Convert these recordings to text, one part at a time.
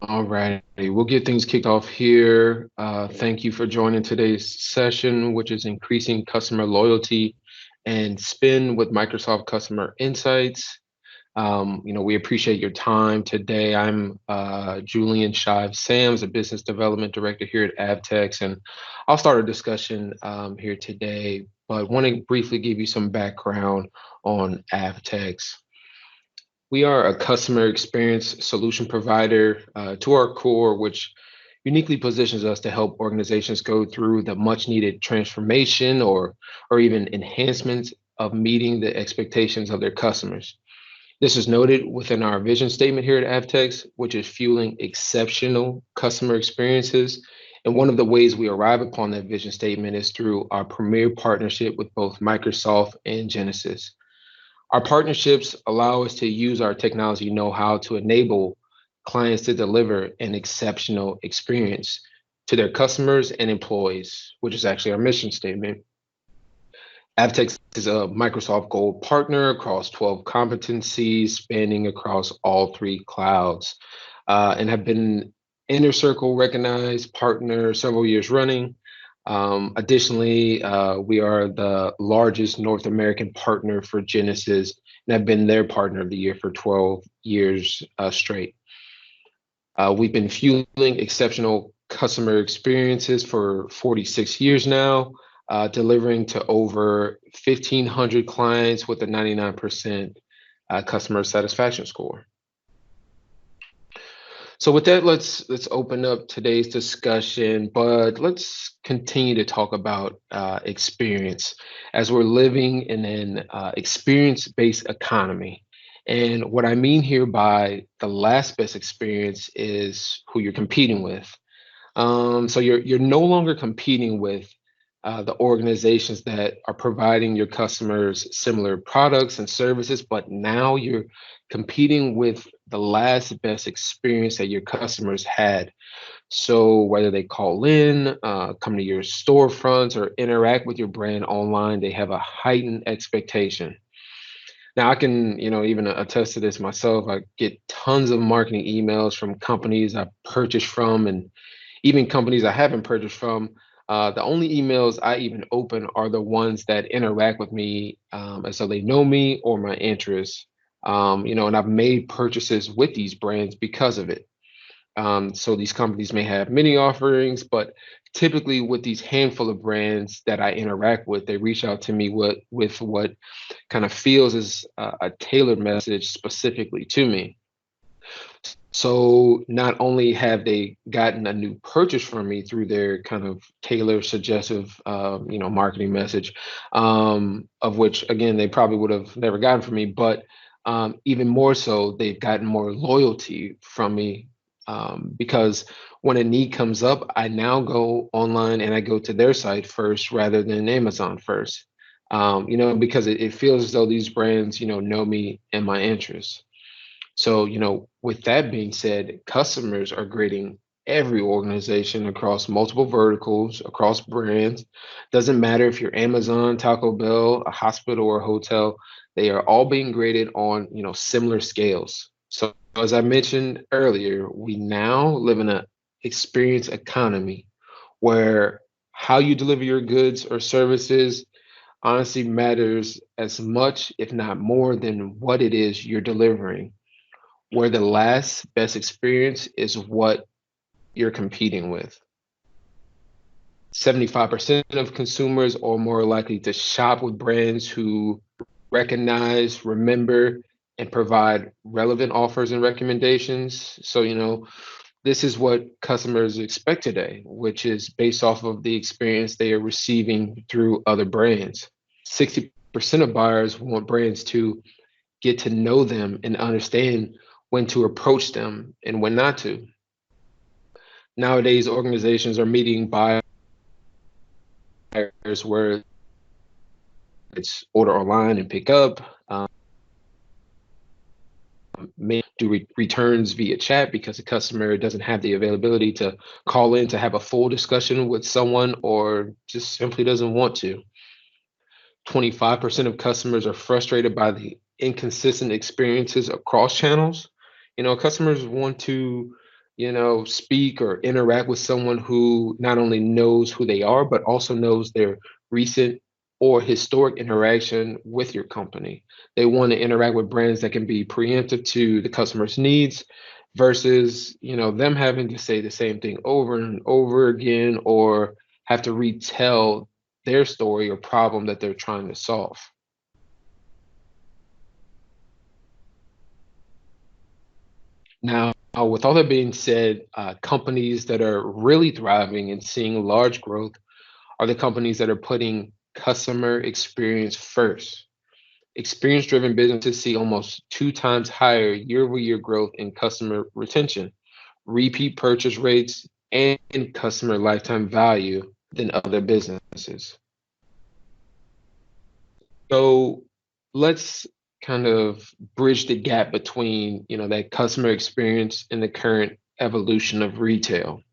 All righty, we'll get things kicked off here. Thank you for joining today's session, which is increasing customer loyalty and spend with Microsoft Customer Insights. We appreciate your time today. I'm Julian Shive Sams, a business development director here at Avtex, and I'll start a discussion here today, but want to briefly give you some background on Avtex. We are a customer experience solution provider to our core, which uniquely positions us to help organizations go through the much needed transformation or even enhancements of meeting the expectations of their customers. This is noted within our vision statement here at Avtex, which is fueling exceptional customer experiences. And one of the ways we arrive upon that vision statement is through our premier partnership with both Microsoft and Genesys. Our partnerships allow us to use our technology know-how to enable clients to deliver an exceptional experience to their customers and employees, which is actually our mission statement. Avtex is a Microsoft Gold partner across 12 competencies, spanning across all three clouds, and have been Inner Circle recognized partner several years running. Additionally, we are the largest North American partner for Genesys and have been their partner of the year for 12 years straight. We've been fueling exceptional customer experiences for 46 years now, delivering to over 1,500 clients with a 99% customer satisfaction score. So with that, let's open up today's discussion, but let's continue to talk about experience as we're living in an experience-based economy. And what I mean here by the last best experience is who you're competing with. So you're no longer competing with the organizations that are providing your customers similar products and services, but now you're competing with the last best experience that your customers had. So whether they call in, come to your storefronts, or interact with your brand online, they have a heightened expectation. Now I can, even attest to this myself. I get tons of marketing emails from companies I purchased from, and even companies I haven't purchased from. The only emails I even open are the ones that interact with me, and so they know me or my interests. And I've made purchases with these brands because of it. So these companies may have many offerings, but typically with these handful of brands that I interact with, they reach out to me with what kind of feels as a tailored message specifically to me. So not only have they gotten a new purchase from me through their kind of tailored, suggestive, marketing message, of which again they probably would have never gotten from me, but even more so, they've gotten more loyalty from me because when a need comes up, I now go online and I go to their site first rather than Amazon first. Because it feels as though these brands, know me and my interests. So, with that being said, customers are grading every organization across multiple verticals, across brands. Doesn't matter if you're Amazon, Taco Bell, a hospital, or a hotel, they are all being graded on, similar scales. So, as I mentioned earlier, we now live in an experience economy where how you deliver your goods or services honestly matters as much, if not more, than what it is you're delivering, where the last best experience is what you're competing with. 75% of consumers are more likely to shop with brands who recognize, remember, and provide relevant offers and recommendations. So, this is what customers expect today, which is based off of the experience they are receiving through other brands. 60% of buyers want brands to get to know them and understand when to approach them and when not to. Nowadays, organizations are meeting buyers where it's order online and pick up, may do returns via chat because the customer doesn't have the availability to call in to have a full discussion with someone or just simply doesn't want to. 25% of customers are frustrated by the inconsistent experiences across channels. Customers want to speak or interact with someone who not only knows who they are, but also knows their recent or historic interaction with your company. They want to interact with brands that can be preemptive to the customer's needs versus, them having to say the same thing over and over again or have to retell their story or problem that they're trying to solve. Now, with all that being said, companies that are really thriving and seeing large growth are the companies that are putting customer experience first. Experience driven businesses see almost two times higher year over year growth in customer retention, repeat purchase rates, and customer lifetime value than other businesses. So let's kind of bridge the gap between, that customer experience and the current evolution of retail.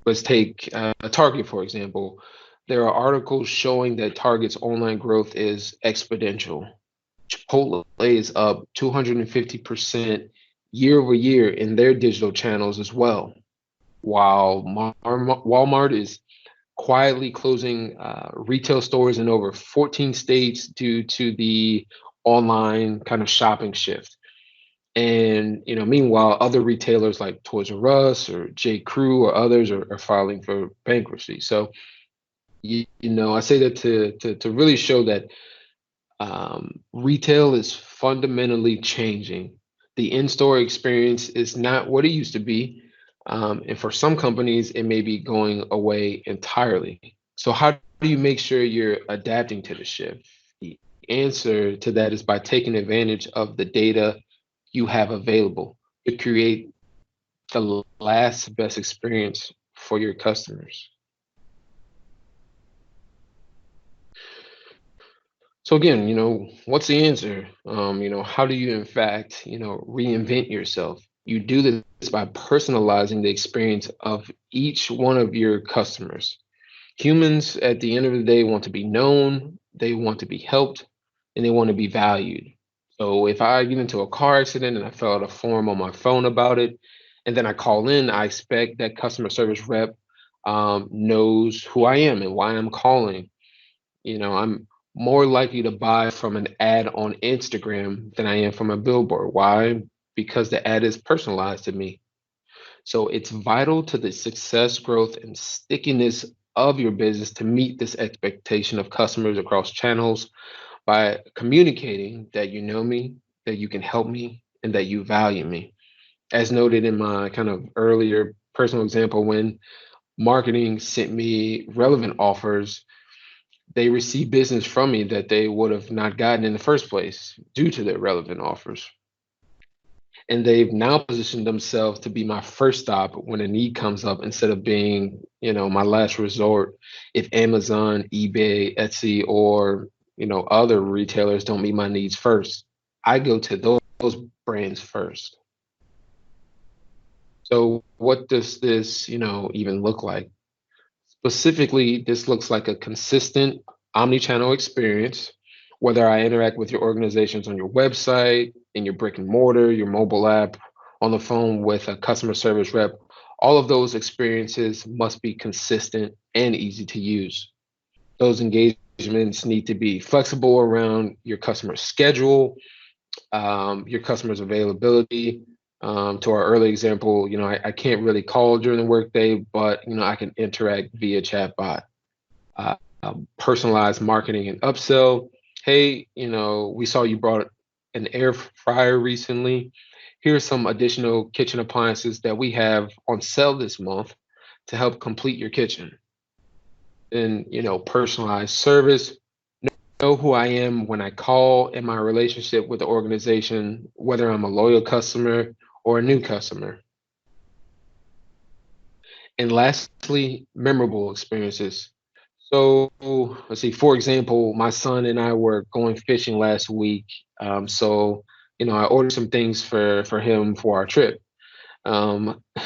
Let's take Target, for example. There are articles showing that Target's online growth is exponential. Chipotle is up 250% year over year in their digital channels as well, while Walmart is quietly closing retail stores in over 14 states due to the online kind of shopping shift. And meanwhile, other retailers like Toys R Us or J. Crew or others are filing for bankruptcy. So I say that to really show that retail is fundamentally changing. The in-store experience is not what it used to be, and for some companies, it may be going away entirely. So how do you make sure you're adapting to the shift? The answer to that is by taking advantage of the data you have available to create the last best experience for your customers. So again, what's the answer? How do you in fact, reinvent yourself? You do this by personalizing the experience of each one of your customers. Humans at the end of the day want to be known, they want to be helped, and they want to be valued. So if I get into a car accident and I fill out a form on my phone about it, and then I call in, I expect that customer service rep knows who I am and why I'm calling. I'm more likely to buy from an ad on Instagram than I am from a billboard. Why? Because the ad is personalized to me. So it's vital to the success, growth, and stickiness of your business to meet this expectation of customers across channels by communicating that you know me, that you can help me, and that you value me. As noted in my kind of earlier personal example, when marketing sent me relevant offers, they received business from me that they would have not gotten in the first place due to their relevant offers. And they've now positioned themselves to be my first stop when a need comes up instead of being, my last resort if Amazon, eBay, Etsy, or, other retailers don't meet my needs first. I go to those brands first. So what does this, even look like? Specifically, this looks like a consistent omni-channel experience, whether I interact with your organizations on your website, in your brick and mortar, your mobile app, on the phone with a customer service rep. All of those experiences must be consistent and easy to use. Those engagements need to be flexible around your customer's schedule, your customer's availability. To our early example, I can't really call during the workday, but I can interact via chatbot. Personalized marketing and upsell. Hey, we saw you brought an air fryer recently. Here's some additional kitchen appliances that we have on sale this month to help complete your kitchen. And personalized service. Know who I am when I call in my relationship with the organization, whether I'm a loyal customer or a new customer. And lastly, memorable experiences. So let's see, for example, my son and I were going fishing last week. So, I ordered some things for him for our trip.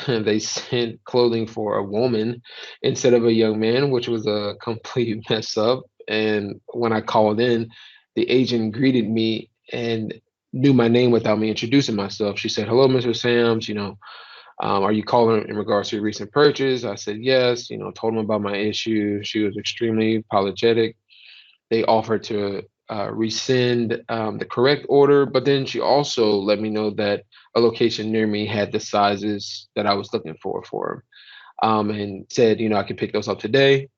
They sent clothing for a woman instead of a young man, which was a complete mess up. And when I called in, the agent greeted me and knew my name without me introducing myself. She said, "Hello, Mr. Sams. Are you calling in regards to your recent purchase? I said yes, told them about my issue. She was extremely apologetic. They offered to rescind the correct order, but then she also let me know that a location near me had the sizes that I was looking for and said, I could pick those up today.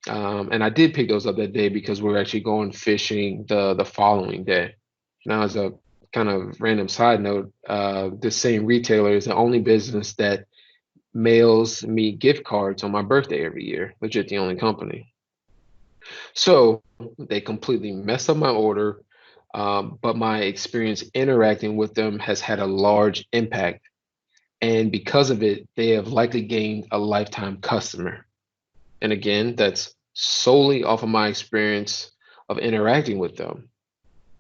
And I did pick those up that day because we were actually going fishing the following day. Now, as a kind of random side note, this same retailer is the only business that mails me gift cards on my birthday every year. Legit, the only company. So they completely messed up my order, but my experience interacting with them has had a large impact. And because of it, they have likely gained a lifetime customer. And again, that's solely off of my experience of interacting with them.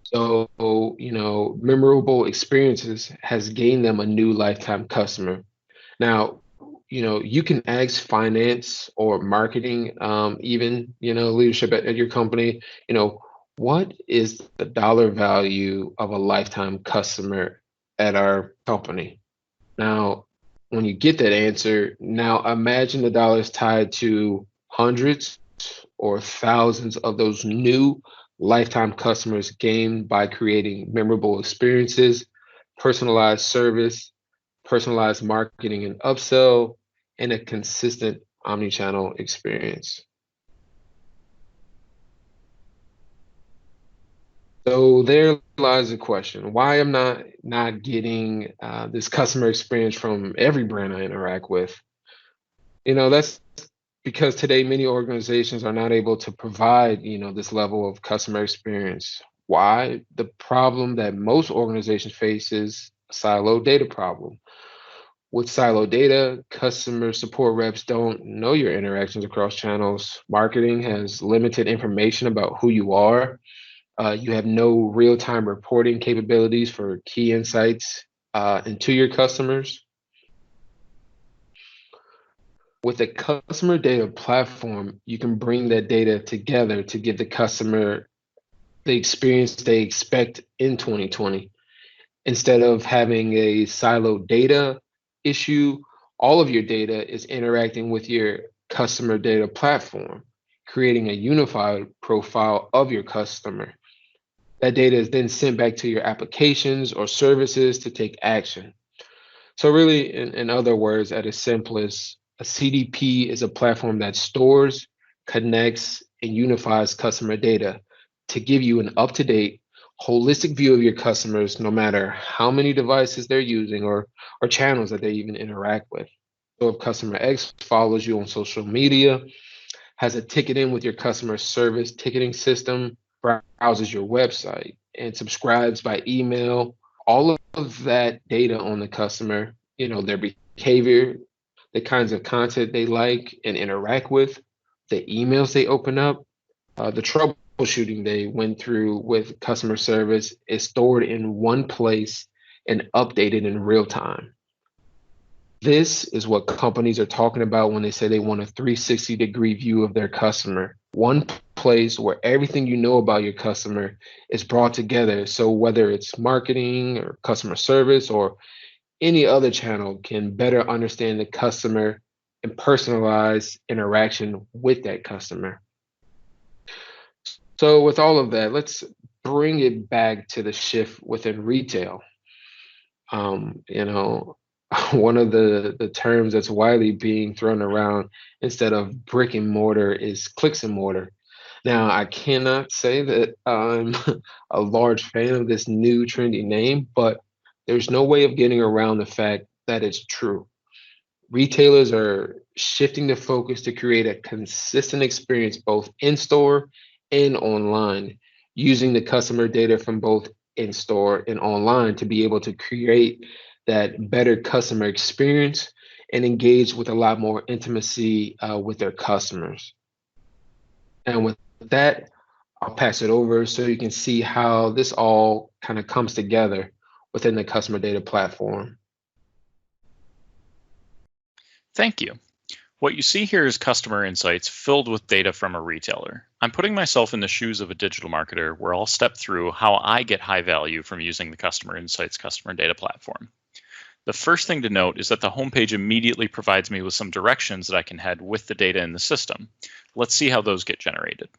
So, memorable experiences has gained them a new lifetime customer. Now, you can ask finance or marketing, even, leadership at your company, what is the dollar value of a lifetime customer at our company? Now, when you get that answer, now imagine the dollars tied to hundreds or thousands of those new lifetime customers gained by creating memorable experiences, personalized service, personalized marketing and upsell, and a consistent omnichannel experience. So there lies the question: why am not getting this customer experience from every brand I interact with? That's because today many organizations are not able to provide, this level of customer experience. Why? The problem that most organizations face is a siloed data problem. With siloed data, customer support reps don't know your interactions across channels. Marketing has limited information about who you are. You have no real-time reporting capabilities for key insights into your customers. With a customer data platform, you can bring that data together to give the customer the experience they expect in 2020. Instead of having a siloed data issue, all of your data is interacting with your customer data platform, creating a unified profile of your customer. That data is then sent back to your applications or services to take action. So, really, in other words, at its simplest, a CDP is a platform that stores, connects, and unifies customer data to give you an up to date, holistic view of your customers, no matter how many devices they're using or channels that they even interact with. So, if customer X follows you on social media, has a ticket in with your customer service ticketing system, browses your website, and subscribes by email, all of that data on the customer, their behavior, the kinds of content they like and interact with, the emails they open up, the troubleshooting they went through with customer service is stored in one place and updated in real time. This is what companies are talking about when they say they want a 360-degree view of their customer. One place where everything you know about your customer is brought together. So whether it's marketing or customer service or any other channel can better understand the customer and personalize interaction with that customer. So with all of that, let's bring it back to the shift within retail. Um, you know, one of the terms that's widely being thrown around instead of brick and mortar is clicks and mortar. Now, I cannot say that I'm a large fan of this new trendy name, but there's no way of getting around the fact that it's true. Retailers are shifting the focus to create a consistent experience both in store and online, using the customer data from both in store and online to be able to create that better customer experience and engage with a lot more intimacy with their customers. And with that, I'll pass it over so you can see how this all kind of comes together within the customer data platform. Thank you. What you see here is customer insights filled with data from a retailer. I'm putting myself in the shoes of a digital marketer where I'll step through how I get high value from using the customer insights customer data platform. The first thing to note is that the homepage immediately provides me with some directions that I can head with the data in the system. Let's see how those get generated.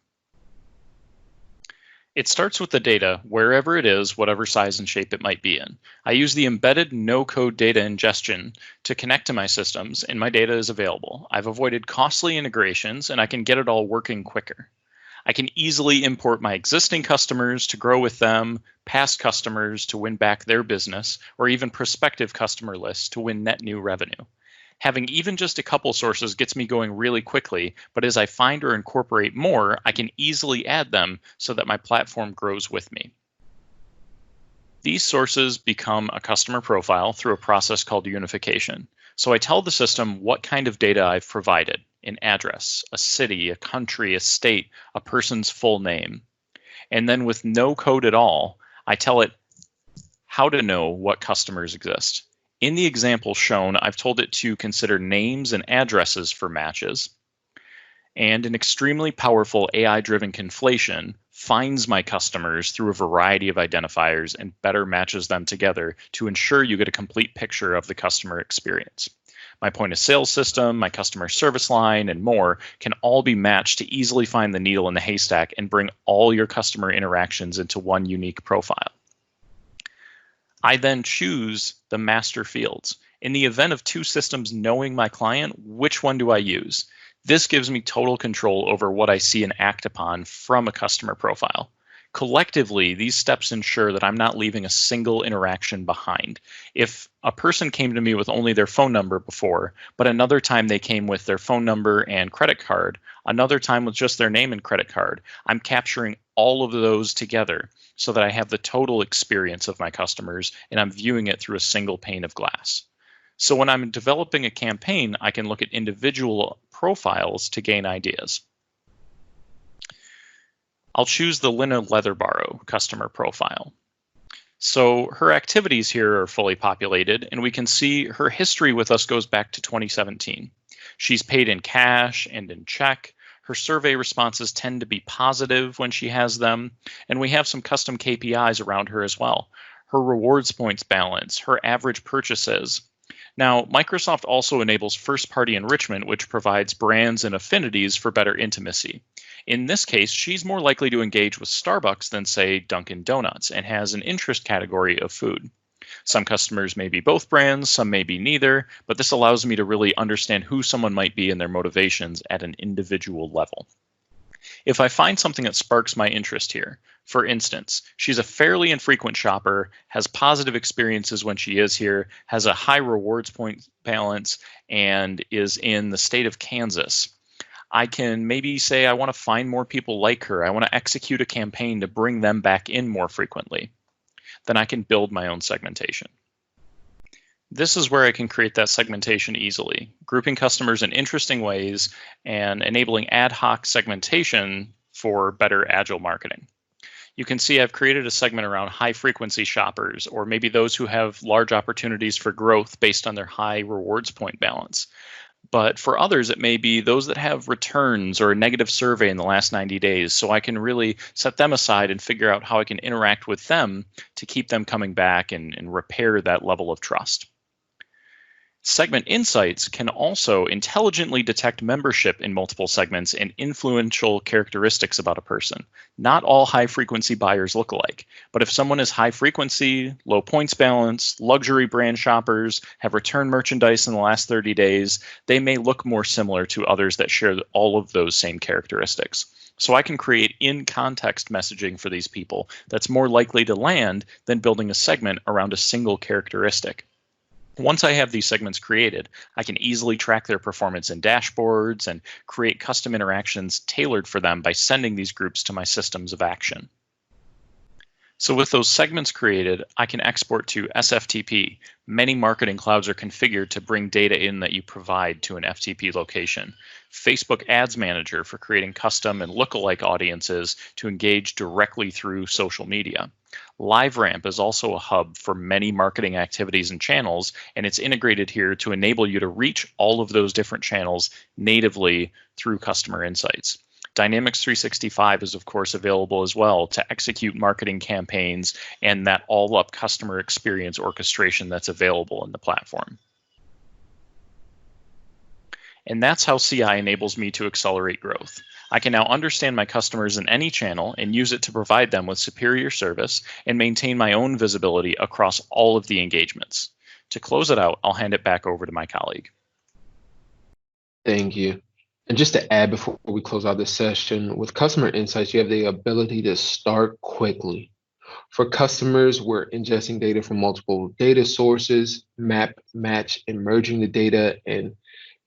It starts with the data, wherever it is, whatever size and shape it might be in. I use the embedded no-code data ingestion to connect to my systems, and my data is available. I've avoided costly integrations, and I can get it all working quicker. I can easily import my existing customers to grow with them, past customers to win back their business, or even prospective customer lists to win net new revenue. Having even just a couple sources gets me going really quickly, but as I find or incorporate more, I can easily add them so that my platform grows with me. These sources become a customer profile through a process called unification. So I tell the system what kind of data I've provided: an address, a city, a country, a state, a person's full name. And then with no code at all, I tell it how to know what customers exist. In the example shown, I've told it to consider names and addresses for matches. And an extremely powerful AI-driven conflation finds my customers through a variety of identifiers and better matches them together to ensure you get a complete picture of the customer experience. My point of sale system, my customer service line, and more can all be matched to easily find the needle in the haystack and bring all your customer interactions into one unique profile. I then choose the master fields. In the event of two systems knowing my client, which one do I use? This gives me total control over what I see and act upon from a customer profile. Collectively, these steps ensure that I'm not leaving a single interaction behind. If a person came to me with only their phone number before, but another time they came with their phone number and credit card, another time with just their name and credit card, I'm capturing all of those together so that I have the total experience of my customers and I'm viewing it through a single pane of glass. So when I'm developing a campaign, I can look at individual profiles to gain ideas. I'll choose the Lina Leatherborough customer profile. So her activities here are fully populated, and we can see her history with us goes back to 2017. She's paid in cash and in check. Her survey responses tend to be positive when she has them, and we have some custom KPIs around her as well. Her rewards points balance, her average purchases. Now, Microsoft also enables first-party enrichment, which provides brands and affinities for better intimacy. In this case, she's more likely to engage with Starbucks than, say, Dunkin' Donuts, and has an interest category of food. Some customers may be both brands, some may be neither, but this allows me to really understand who someone might be and their motivations at an individual level. If I find something that sparks my interest here, for instance, she's a fairly infrequent shopper, has positive experiences when she is here, has a high rewards point balance, and is in the state of Kansas, I can maybe say I want to find more people like her. I want to execute a campaign to bring them back in more frequently. Then I can build my own segmentation. This is where I can create that segmentation easily, grouping customers in interesting ways and enabling ad hoc segmentation for better agile marketing. You can see I've created a segment around high frequency shoppers, or maybe those who have large opportunities for growth based on their high rewards point balance. But for others, it may be those that have returns or a negative survey in the last 90 days. So I can really set them aside and figure out how I can interact with them to keep them coming back and repair that level of trust. Segment insights can also intelligently detect membership in multiple segments and influential characteristics about a person. Not all high frequency buyers look alike, but if someone is high frequency, low points balance, luxury brand shoppers, have returned merchandise in the last 30 days, they may look more similar to others that share all of those same characteristics. So I can create in-context messaging for these people that's more likely to land than building a segment around a single characteristic. Once I have these segments created, I can easily track their performance in dashboards and create custom interactions tailored for them by sending these groups to my systems of action. So with those segments created, I can export to SFTP. Many marketing clouds are configured to bring data in that you provide to an FTP location. Facebook Ads Manager for creating custom and lookalike audiences to engage directly through social media. LiveRamp is also a hub for many marketing activities and channels, and it's integrated here to enable you to reach all of those different channels natively through customer insights. Dynamics 365 is, of course, available as well to execute marketing campaigns and that all-up customer experience orchestration that's available in the platform. And that's how CI enables me to accelerate growth. I can now understand my customers in any channel and use it to provide them with superior service and maintain my own visibility across all of the engagements. To close it out, I'll hand it back over to my colleague. Thank you. And just to add before we close out this session, with customer insights, you have the ability to start quickly. For customers, we're ingesting data from multiple data sources, map, match, and merging the data, and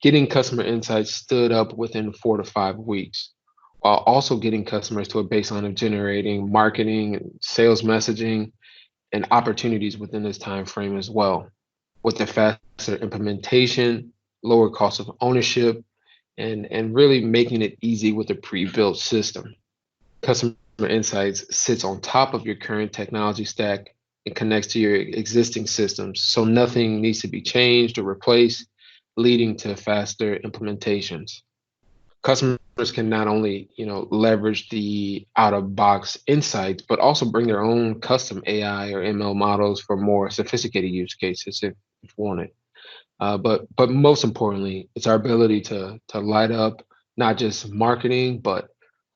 getting customer insights stood up within 4 to 5 weeks, while also getting customers to a baseline of generating marketing and sales messaging and opportunities within this time frame as well. With the faster implementation, lower cost of ownership, and really making it easy with a pre-built system. Customer insights sits on top of your current technology stack and connects to your existing systems, so nothing needs to be changed or replaced, leading to faster implementations. Customers can not only, leverage the out-of-box insights, but also bring their own custom AI or ML models for more sophisticated use cases if wanted. But most importantly, it's our ability to light up not just marketing, but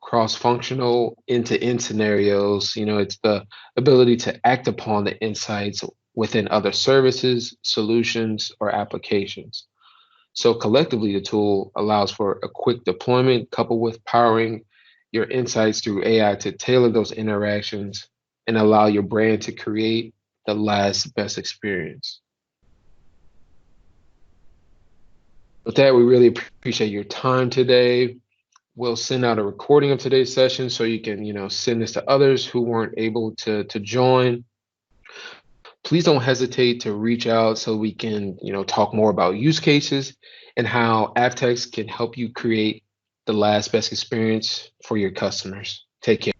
cross-functional end-to-end scenarios. It's the ability to act upon the insights within other services, solutions, or applications. So collectively, the tool allows for a quick deployment coupled with powering your insights through AI to tailor those interactions and allow your brand to create the last best experience. With that, we really appreciate your time today. We'll send out a recording of today's session so you can, send this to others who weren't able to join. Please don't hesitate to reach out so we can, talk more about use cases and how Avtex can help you create the last best experience for your customers. Take care.